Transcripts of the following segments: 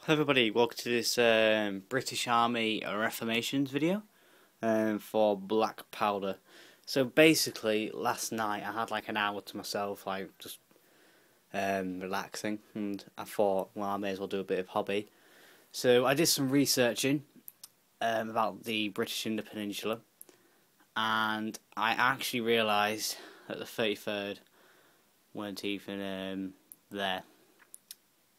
Hello everybody, welcome to this British Army reformations video for black powder. So basically last night I had like an hour to myself, like just relaxing, and I thought, well, I may as well do a bit of hobby. So I did some researching about the British in the Peninsula, and I actually realised that the 33rd weren't even there,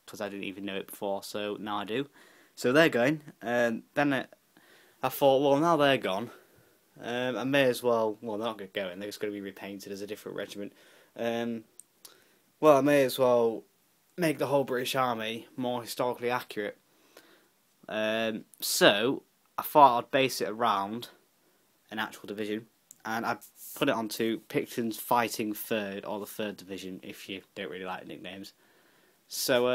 because I didn't even know it before, so now I do. So they're going, then I thought, well, now they're gone, I may as well, well, they're not going to go in, they're just going to be repainted as a different regiment. Well, I may as well make the whole British Army more historically accurate. So I thought I'd base it around an actual division, and I put it onto Picton's Fighting Third, or the Third Division, if you don't really like nicknames. So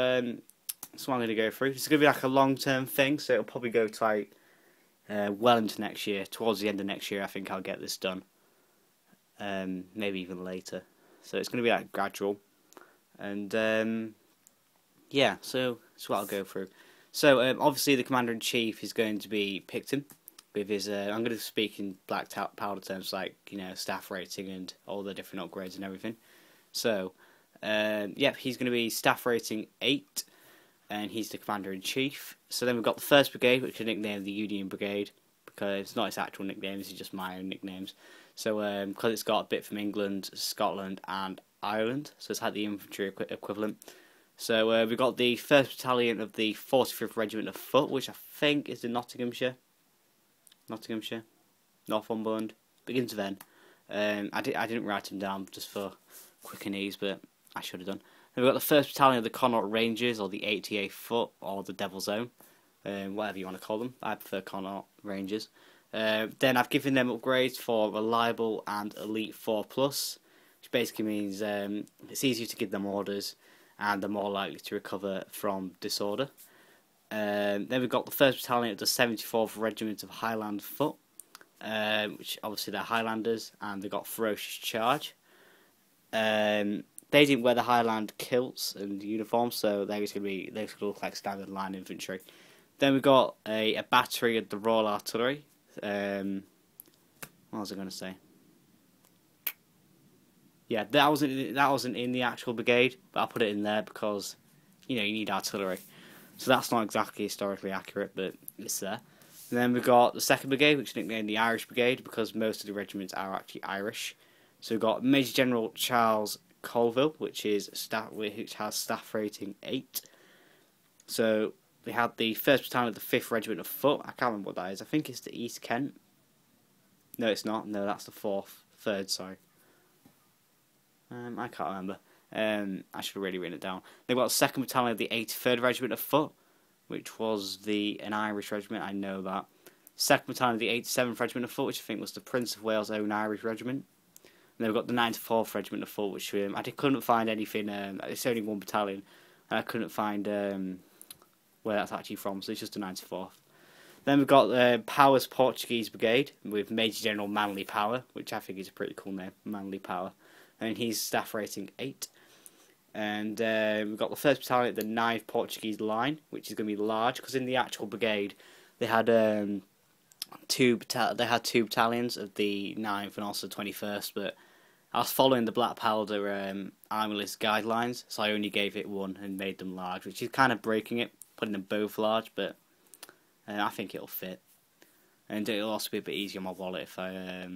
that's what I'm going to go through. It's going to be like a long-term thing, so it'll probably go to like well into next year. Towards the end of next year, I think I'll get this done. Maybe even later. So it's going to be like gradual, and yeah. So that's what I'll go through. So obviously the Commander-in-Chief is going to be Picton, with his. I'm going to speak in black powder terms, like staff rating and all the different upgrades and everything. So. Yep, he's going to be staff rating 8, and he's the Commander-in-Chief. So then we've got the 1st Brigade, which is nicknamed the Union Brigade, because it's not its actual nicknames, it's just my own nicknames. So because it's got a bit from England, Scotland and Ireland, so it's like the infantry equivalent. So we've got the 1st Battalion of the 45th Regiment of Foot, which I think is in Nottinghamshire, Northumberland, begins with N. I didn't write them down just for quick and ease, but I should have done. Then we've got the 1st Battalion of the Connaught Rangers, or the 88th Foot, or the Devil's Zone, whatever you want to call them. I prefer Connaught Rangers. Then I've given them upgrades for Reliable and Elite 4+, which basically means it's easier to give them orders, and they're more likely to recover from disorder. Then we've got the 1st Battalion of the 74th Regiment of Highland Foot, which obviously they're Highlanders, and they've got Ferocious Charge. They didn't wear the Highland kilts and uniforms, so they're going to look like standard line infantry. Then we've got a battery of the Royal Artillery. What was I going to say? Yeah, that wasn't in the actual brigade, but I put it in there because you need artillery. So that's not exactly historically accurate, but it's there. And then we've got the 2nd Brigade, which is nicknamed the Irish Brigade, because most of the regiments are actually Irish. So we've got Major General Charles Colville, which has staff rating 8. So we had the 1st Battalion of the 5th Regiment of Foot. I can't remember what that is. I think it's the East Kent. No, it's not. No, that's the 3rd, sorry. I can't remember. I should have really written it down. They've got the 2nd Battalion of the 83rd Regiment of Foot, which was an Irish regiment. I know that. 2nd Battalion of the 87th Regiment of Foot, which I think was the Prince of Wales' own Irish regiment. And then we've got the 94th Regiment of Foot, which I couldn't find anything. It's only one battalion, and I couldn't find where that's actually from, so it's just the 94th. Then we've got the Powers Portuguese Brigade with Major General Manly Power, which I think is a pretty cool name, Manly Power. And he's staff rating 8. And we've got the 1st Battalion of the 9th Portuguese Line, which is going to be large, because in the actual brigade they had two battalions of the 9th and also the 21st, but I was following the black powder army list guidelines, so I only gave it one and made them large, which is kind of breaking it, putting them both large, but I think it'll fit, and it'll also be a bit easier on my wallet if I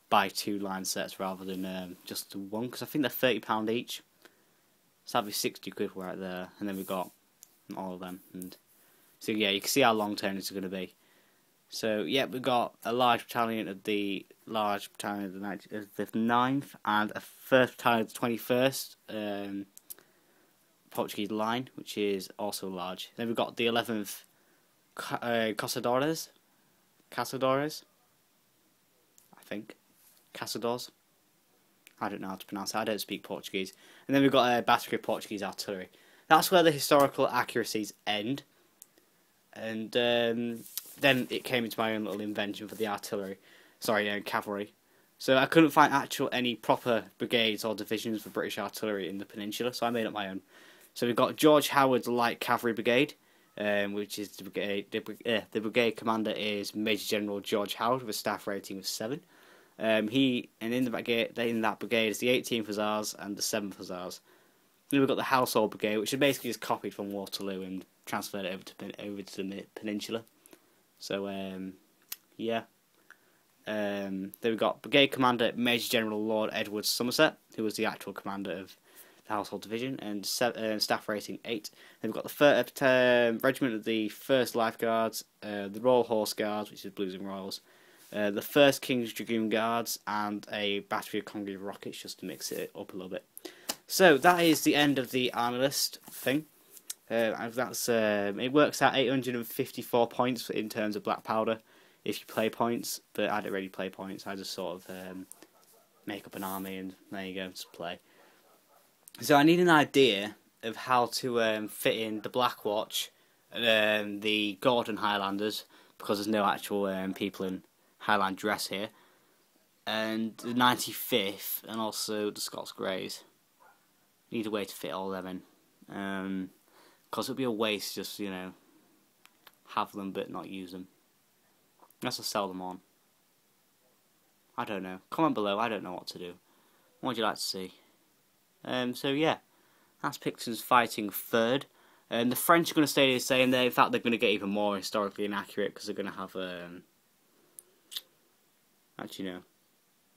buy 2 line sets rather than just the one, because I think they're £30 each, so that'd be 60 quid right there. And then we've got all of them, and so yeah, you can see how long term this is going to be. So yeah, we've got a large battalion of the 9th and a 1st Battalion of the 21st Portuguese Line, which is also large. Then we've got the 11th Caçadores, I think. Caçadores. I don't know how to pronounce it. I don't speak Portuguese. And then we've got a battery of Portuguese artillery. That's where the historical accuracies end. And then it came into my own little invention for the cavalry. So I couldn't find any proper brigades or divisions for British artillery in the peninsula, so I made up my own. So we've got George Howard's Light Cavalry Brigade, which is the brigade commander is Major General George Howard with a staff rating of 7. In that brigade is the 18th Hussars and the 7th Hussars. Then we've got the Household Brigade, which is basically just copied from Waterloo and transferred it over to the Peninsula. So yeah. Then we've got Brigade Commander Major General Lord Edward Somerset, who was the actual commander of the Household Division, and staff rating 8. Then we've got the Regiment of the 1st Life Guards, the Royal Horse Guards, which is Blues and Royals, the 1st King's Dragoon Guards, and a battery of concrete rockets just to mix it up a little bit. So that is the end of the army list thing. And that's it works out 854 points in terms of black powder if you play points, but I don't really play points. I just sort of make up an army and there you go, just play. So I need an idea of how to fit in the Black Watch, the Gordon Highlanders, because there's no actual people in Highland dress here, and the 95th, and also the Scots Greys. Need a way to fit all them in, because it would be a waste just, you know, have them but not use them. Unless I sell them on. I don't know. Comment below, I don't know what to do. What would you like to see? So yeah, that's Picton's fighting third. The French are going to stay the same there. In fact, they're going to get even more historically inaccurate because they're going to have actually no,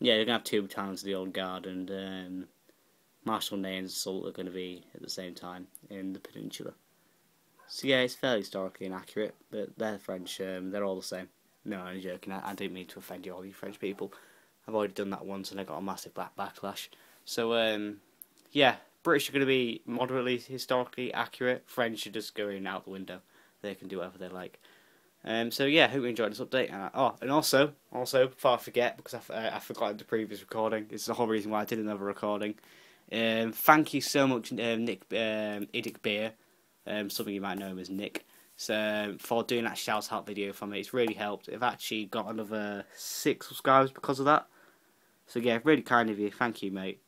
yeah, they're going to have 2 battalions of the Old Guard, and Marshal Ney and Soult are going to be at the same time in the Peninsula. So yeah, it's fairly historically inaccurate, but they're French. They're all the same. No, I'm joking. I didn't mean to offend you, all you French people. I've already done that once and I got a massive backlash. So yeah, British are going to be moderately historically accurate. French are just going out the window. They can do whatever they like. So yeah, hope you enjoyed this update. And also before I forget, because I forgot in the previous recording, it's the whole reason why I did another recording. Thank you so much, Nick Idic Beer, something you might know him as Nick, for doing that shout out video for me. It's really helped. I've actually got another 6 subscribers because of that. So yeah, really kind of you. Thank you, mate.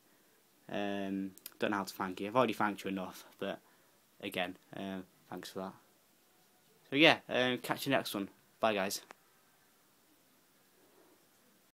Don't know how to thank you. I've already thanked you enough, but again, thanks for that. So yeah, catch you next one. Bye, guys.